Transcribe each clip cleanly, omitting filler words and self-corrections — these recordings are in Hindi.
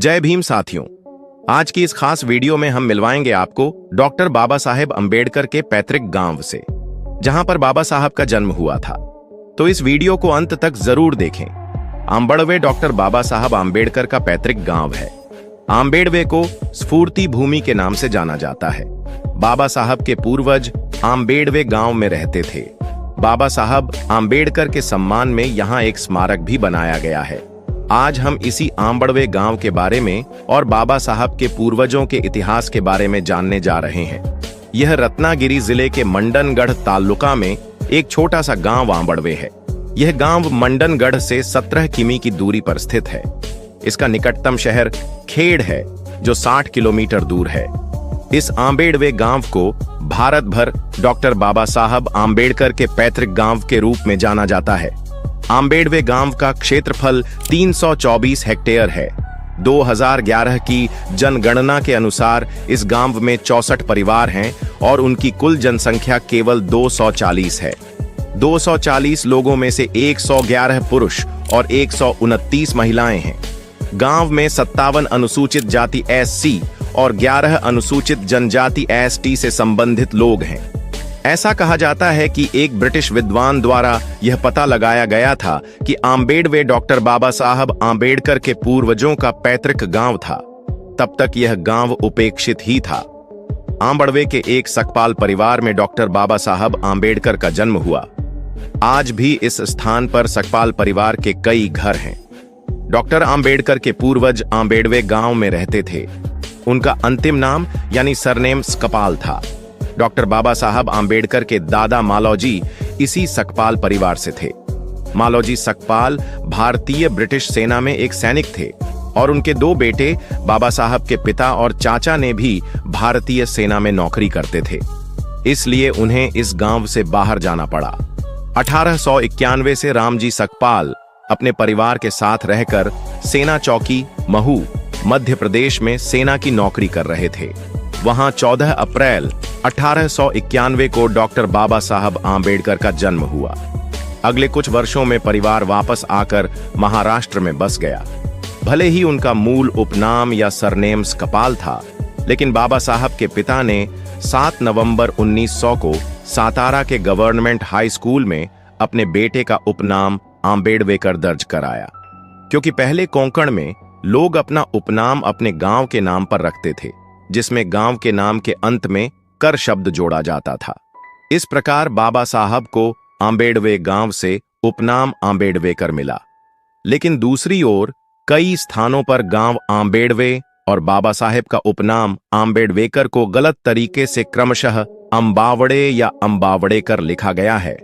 जय भीम साथियों। आज की इस खास वीडियो में हम मिलवाएंगे आपको डॉक्टर बाबा साहेब अंबेडकर के पैतृक गांव से, जहां पर बाबा साहब का जन्म हुआ था। तो इस वीडियो को अंत तक जरूर देखें। आंबड़वे डॉक्टर बाबा साहब अंबेडकर का पैतृक गांव है। आंबेडवे को स्फूर्ति भूमि के नाम से जाना जाता है। बाबा साहब के पूर्वज आंबेडवे गांव में रहते थे। बाबा साहब आंबेडकर के सम्मान में यहाँ एक स्मारक भी बनाया गया है। आज हम इसी आंबड़वे गांव के बारे में और बाबा साहब के पूर्वजों के इतिहास के बारे में जानने जा रहे हैं। यह रत्नागिरी जिले के मंडनगढ़ तालुका में एक छोटा सा गांव आंबड़वे है। यह गांव मंडनगढ़ से 17 किमी की दूरी पर स्थित है। इसका निकटतम शहर खेड़ है, जो 60 किलोमीटर दूर है। इस आंबेडवे गांव को भारत भर डॉक्टर बाबा साहब आंबेडकर के पैतृक गांव के रूप में जाना जाता है। आंबेडवे गांव का क्षेत्रफल 324 हेक्टेयर है। 2011 की जनगणना के अनुसार इस गांव में 64 परिवार हैं और उनकी कुल जनसंख्या केवल 240 है। 240 लोगों में से 111 पुरुष और 129 महिलाएं हैं। गांव में 57 अनुसूचित जाति SC और 11 अनुसूचित जनजाति ST से संबंधित लोग हैं। ऐसा कहा जाता है कि एक ब्रिटिश विद्वान द्वारा यह पता लगाया गया था कि आंबेडवे डॉक्टर बाबा साहब आंबेडकर के पूर्वजों का पैतृक गांव था। तब तक यह गांव उपेक्षित ही था। आंबड़वे के एक सकपाल परिवार में डॉक्टर बाबा साहब आंबेडकर का जन्म हुआ। आज भी इस स्थान पर सकपाल परिवार के कई घर हैं। डॉक्टर आंबेडकर के पूर्वज आंबेडवे गांव में रहते थे। उनका अंतिम नाम यानी सरनेम सकपाल था। डॉक्टर बाबा साहब आंबेडकर के दादा मालौजी इसी सकपाल परिवार से थे। मालौजी सकपाल भारतीय ब्रिटिश सेना में एक सैनिक थे और उनके 2 बेटे बाबा साहब के पिता और चाचा ने भी भारतीय सेना में नौकरी करते थे। इसलिए उन्हें इस गांव से बाहर जाना पड़ा। 1891 से रामजी सकपाल अपने परिवार के साथ रहकर सेना चौकी महू मध्य प्रदेश में सेना की नौकरी कर रहे थे। वहां 14 अप्रैल 1891 को डॉक्टर बाबा साहब आंबेडकर का जन्म हुआ। अगले कुछ वर्षों में परिवार वापस आकर महाराष्ट्र में बस गया। भले ही उनका मूल उपनाम या सरनेम सकपाल था, लेकिन बाबा साहब के पिता ने 7 नवंबर 1900 को सातारा के गवर्नमेंट हाई स्कूल में अपने बेटे का उपनाम आंबेडवेकर दर्ज कराया, क्योंकि पहले कोंकण में लोग अपना उपनाम अपने गांव के नाम पर रखते थे, जिसमें गांव के नाम के अंत में कर शब्द जोड़ा जाता था। इस प्रकार बाबा साहब को आंबेडवे गांव से उपनाम आंबेडवेकर मिला। लेकिन दूसरी ओर कई स्थानों पर गांव आंबेडवे और बाबा साहेब का उपनाम आंबेडवेकर को गलत तरीके से क्रमशः अंबावड़े या अंबावड़ेकर लिखा गया है।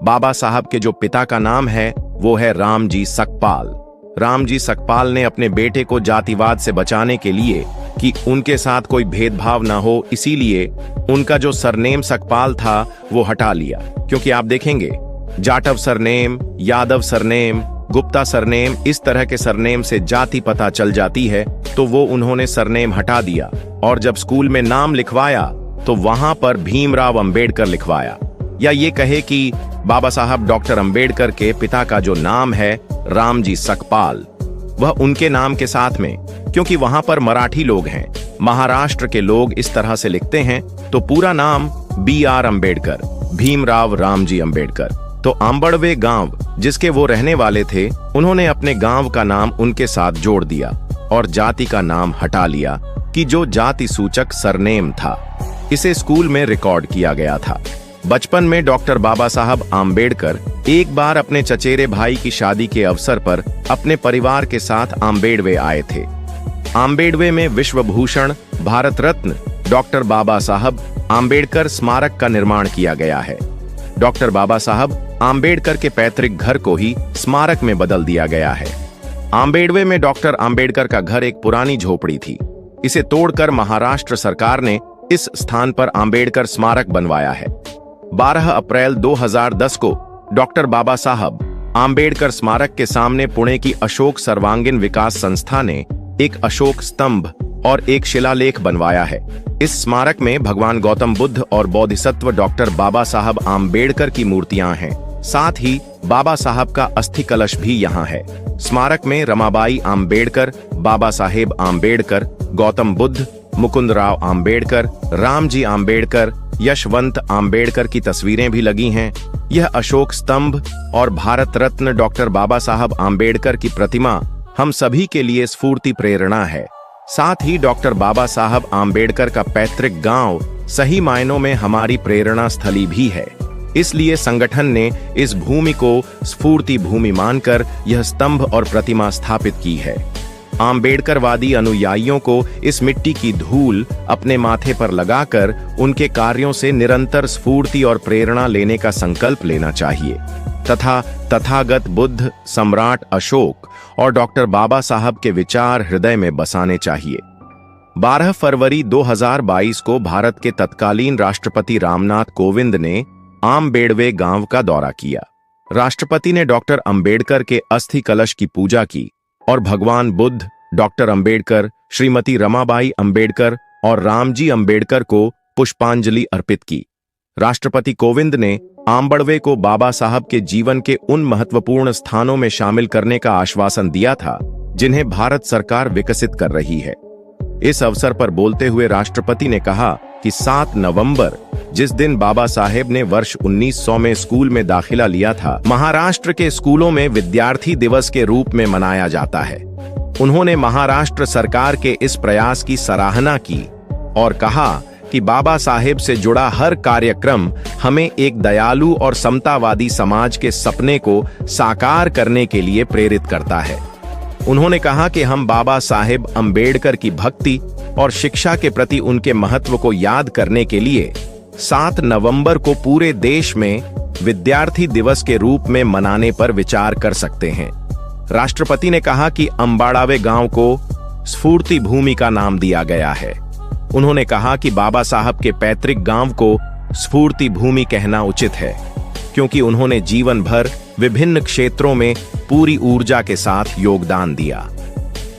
बाबा साहब के जो पिता का नाम है वो है रामजी सकपाल। रामजी सकपाल ने अपने बेटे को जातिवाद से बचाने के लिए कि उनके साथ कोई भेदभाव ना हो, इसीलिए उनका जो सरनेम सकपाल था वो हटा लिया। क्योंकि आप देखेंगे Jatav surname, Yadav surname, Gupta surname, इस तरह के सरनेम से जाति पता चल जाती है, तो वो उन्होंने सरनेम हटा दिया और जब स्कूल में नाम लिखवाया तो वहां पर भीमराव अंबेडकर लिखवाया। या ये कहे कि बाबा साहब डॉक्टर अंबेडकर के पिता का जो नाम है रामजी सकपाल, वह उनके नाम के साथ में, क्योंकि वहां पर मराठी लोग हैं, महाराष्ट्र के लोग इस तरह से लिखते हैं, तो पूरा नाम BR अंबेडकर, भीमराव रामजी अंबेडकर। तो आंबड़वे गांव जिसके वो रहने वाले थे, उन्होंने अपने गांव का नाम उनके साथ जोड़ दिया और जाति का नाम हटा लिया कि जो जाति सूचक सरनेम था। इसे स्कूल में रिकॉर्ड किया गया था। बचपन में डॉक्टर बाबा साहब आंबेडकर एक बार अपने चचेरे भाई की शादी के अवसर पर अपने परिवार के साथ आंबेडवे आए थे। आंबेडवे में विश्व भूषण भारत रत्न डॉक्टर बाबा साहब आंबेडकर स्मारक का निर्माण किया गया है। डॉक्टर बाबा साहब आंबेडकर के पैतृक घर को ही स्मारक में बदल दिया गया है। आंबेडवे में डॉक्टर आंबेडकर का घर एक पुरानी झोपड़ी थी। इसे तोड़कर महाराष्ट्र सरकार ने इस स्थान पर आंबेडकर स्मारक बनवाया है। 12 अप्रैल 2010 को डॉक्टर बाबा साहब आंबेडकर स्मारक के सामने पुणे की अशोक सर्वांगीण विकास संस्था ने एक अशोक स्तंभ और एक शिलालेख बनवाया है। इस स्मारक में भगवान गौतम बुद्ध और बोधिसत्व डॉक्टर बाबा साहब आंबेडकर की मूर्तियां हैं। साथ ही बाबा साहब का अस्थि कलश भी यहाँ है। स्मारक में रमाबाई आम्बेडकर, बाबा साहेब आम्बेडकर, गौतम बुद्ध, मुकुंदराव आम्बेडकर, रामजी आम्बेडकर, यशवंत आम्बेडकर की तस्वीरें भी लगी हैं। यह अशोक स्तंभ और भारत रत्न डॉक्टर बाबा साहब आम्बेडकर की प्रतिमा हम सभी के लिए स्फूर्ति प्रेरणा है। साथ ही डॉक्टर बाबा साहब आम्बेडकर का पैतृक गांव सही मायनों में हमारी प्रेरणा स्थली भी है। इसलिए संगठन ने इस भूमि को स्फूर्ति भूमि मानकर यह स्तंभ और प्रतिमा स्थापित की है। आम्बेडकरवादी अनुयायियों को इस मिट्टी की धूल अपने माथे पर लगाकर उनके कार्यों से निरंतर स्फूर्ति और प्रेरणा लेने का संकल्प लेना चाहिए तथा तथागत बुद्ध, सम्राट अशोक और डॉक्टर बाबा साहब के विचार हृदय में बसाने चाहिए। 12 फरवरी 2022 को भारत के तत्कालीन राष्ट्रपति रामनाथ कोविंद ने आम्बेडवे गांव का दौरा किया। राष्ट्रपति ने डॉक्टर अंबेडकर के अस्थि कलश की पूजा की और भगवान बुद्ध, डॉक्टर अंबेडकर, श्रीमती रमाबाई अंबेडकर और रामजी अंबेडकर को पुष्पांजलि अर्पित की। राष्ट्रपति कोविंद ने आम्बेडवे को बाबा साहब के जीवन के उन महत्वपूर्ण स्थानों में शामिल करने का आश्वासन दिया था जिन्हें भारत सरकार विकसित कर रही है। इस अवसर पर बोलते हुए राष्ट्रपति ने कहा कि 7 नवंबर, जिस दिन बाबा साहेब ने वर्ष 1900 में स्कूल में दाखिला लिया था, महाराष्ट्र के स्कूलों में विद्यार्थी दिवस के रूप में मनाया जाता है। उन्होंने महाराष्ट्र सरकार के इस प्रयास की सराहना की और कहा कि बाबा साहेब से जुड़ा हर कार्यक्रम हमें एक दयालु और समतावादी समाज के सपने को साकार करने के लिए प्रेरित करता है। उन्होंने कहा कि हम बाबा साहेब अंबेडकर की भक्ति और शिक्षा के प्रति उनके महत्व को याद करने के लिए 7 नवंबर को पूरे देश में विद्यार्थी दिवस के रूप में मनाने पर विचार कर सकते हैं। राष्ट्रपति ने कहा कि अम्बाड़ावे गांव को स्फूर्ति भूमि का नाम दिया गया है। उन्होंने कहा कि बाबा साहब के पैतृक गांव को स्फूर्ति भूमि कहना उचित है, क्योंकि उन्होंने जीवन भर विभिन्न क्षेत्रों में पूरी ऊर्जा के साथ योगदान दिया।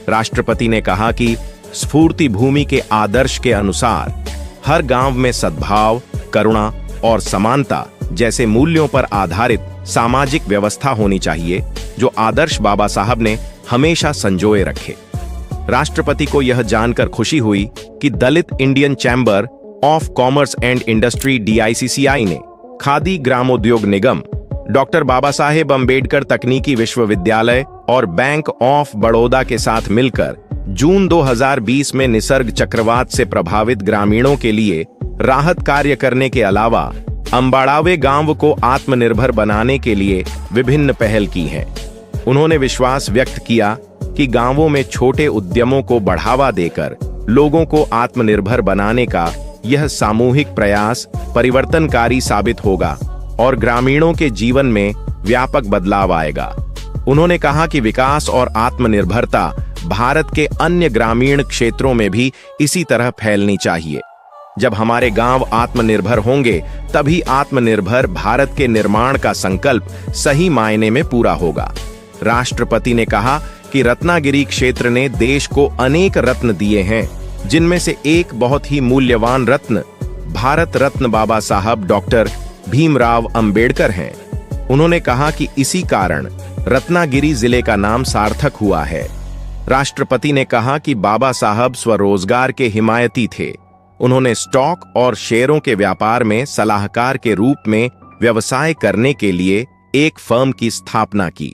राष्ट्रपति ने कहा कि स्फूर्ति भूमि के आदर्श के अनुसार हर गांव में सद्भाव, करुणा और समानता जैसे मूल्यों पर आधारित सामाजिक व्यवस्था होनी चाहिए, जो आदर्श बाबा साहब ने हमेशा संजोए रखे। राष्ट्रपति को यह जानकर खुशी हुई कि Dalit Indian Chamber of Commerce and Industry DICCI ने खादी ग्रामोद्योग निगम, डॉक्टर बाबा साहेब अंबेडकर तकनीकी विश्वविद्यालय और बैंक ऑफ बड़ौदा के साथ मिलकर जून 2020 में निसर्ग चक्रवात से प्रभावित ग्रामीणों के लिए राहत कार्य करने के अलावा अम्बाड़ावे गांव को आत्मनिर्भर बनाने के लिए विभिन्न पहल की हैं। उन्होंने विश्वास व्यक्त किया कि गांवों में छोटे उद्यमों को बढ़ावा देकर लोगों को आत्मनिर्भर बनाने का यह सामूहिक प्रयास परिवर्तनकारी साबित होगा और ग्रामीणों के जीवन में व्यापक बदलाव आएगा। उन्होंने कहा कि विकास और आत्मनिर्भरता भारत के अन्य ग्रामीण क्षेत्रों में भी इसी तरह फैलनी चाहिए। जब हमारे गांव आत्मनिर्भर होंगे, तभी आत्मनिर्भर भारत के निर्माण का संकल्प सही मायने में पूरा होगा। राष्ट्रपति ने कहा कि रत्नागिरी क्षेत्र ने देश को अनेक रत्न दिए हैं, जिनमें से एक बहुत ही मूल्यवान रत्न भारत रत्न बाबा साहब डॉक्टर भीमराव अंबेडकर हैं। उन्होंने कहा कि इसी कारण रत्नागिरी जिले का नाम सार्थक हुआ है। राष्ट्रपति ने कहा कि बाबा साहब स्वरोजगार के हिमायती थे। उन्होंने स्टॉक और शेयरों के व्यापार में सलाहकार के रूप में व्यवसाय करने के लिए एक फर्म की स्थापना की।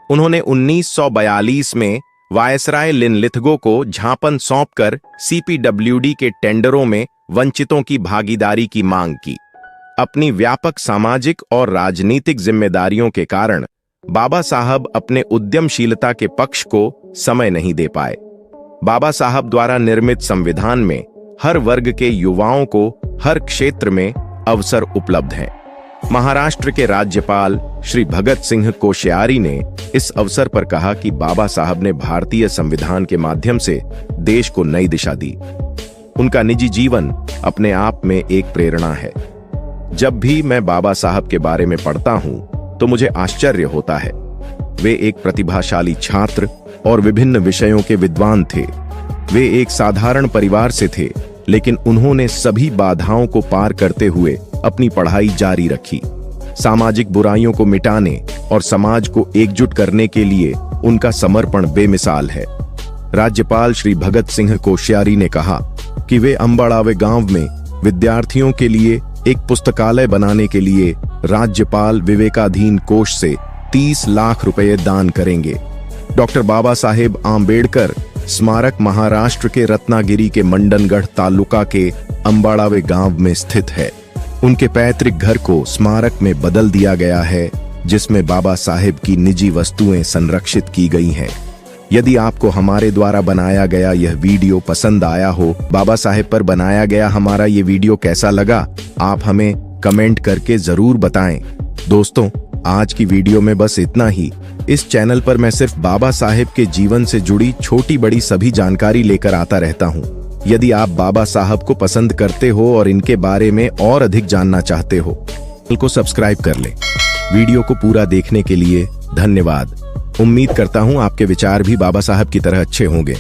उन्होंने 1942 में वायसराय लिनलिथगो को झांपन सौंपकर CPWD के टेंडरों में वंचितों की भागीदारी की मांग की। अपनी व्यापक सामाजिक और राजनीतिक जिम्मेदारियों के कारण बाबा साहब अपने उद्यमशीलता के पक्ष को समय नहीं दे पाए। बाबा साहब द्वारा निर्मित संविधान में हर वर्ग के युवाओं को हर क्षेत्र में अवसर उपलब्ध हैं। महाराष्ट्र के राज्यपाल श्री भगत सिंह कोश्यारी ने इस अवसर पर कहा कि बाबा साहब ने भारतीय संविधान के माध्यम से देश को नई दिशा दी। उनका निजी जीवन अपने आप में एक प्रेरणा है। जब भी मैं बाबा साहब के बारे में पढ़ता हूं, तो मुझे आश्चर्य होता है। वे एक प्रतिभाशाली छात्र और विभिन्न विषयों के विद्वान थे। वे एक साधारण परिवार से थे, लेकिन उन्होंने सभी बाधाओं को पार करते हुए अपनी पढ़ाई जारी रखी। सामाजिक बुराइयों को मिटाने और समाज को एकजुट करने के लिए उनका समर्पण बेमिसाल है। राज्यपाल श्री भगत सिंह कोश्यारी ने कहा कि वे अंबाड़ावे गांव में विद्यार्थियों के लिए एक पुस्तकालय बनाने के लिए राज्यपाल विवेकाधीन कोष से 30 लाख रुपए दान करेंगे। डॉक्टर बाबा साहेब आंबेडकर स्मारक महाराष्ट्र के रत्नागिरी के मंडनगढ़ तालुका के अंबाड़ावे गांव में स्थित है। उनके पैतृक घर को स्मारक में बदल दिया गया है, जिसमें बाबा साहेब की निजी वस्तुएं संरक्षित की गई हैं। यदि आपको हमारे द्वारा बनाया गया यह वीडियो पसंद आया हो, बाबा साहेब पर बनाया गया हमारा ये वीडियो कैसा लगा, आप हमें कमेंट करके जरूर बताएं। दोस्तों, आज की वीडियो में बस इतना ही। इस चैनल पर मैं सिर्फ बाबा साहेब के जीवन से जुड़ी छोटी बड़ी सभी जानकारी लेकर आता रहता हूं। यदि आप बाबा साहब को पसंद करते हो और इनके बारे में और अधिक जानना चाहते हो, चैनल को सब्सक्राइब कर लें। वीडियो को पूरा देखने के लिए धन्यवाद। उम्मीद करता हूं आपके विचार भी बाबा साहब की तरह अच्छे होंगे।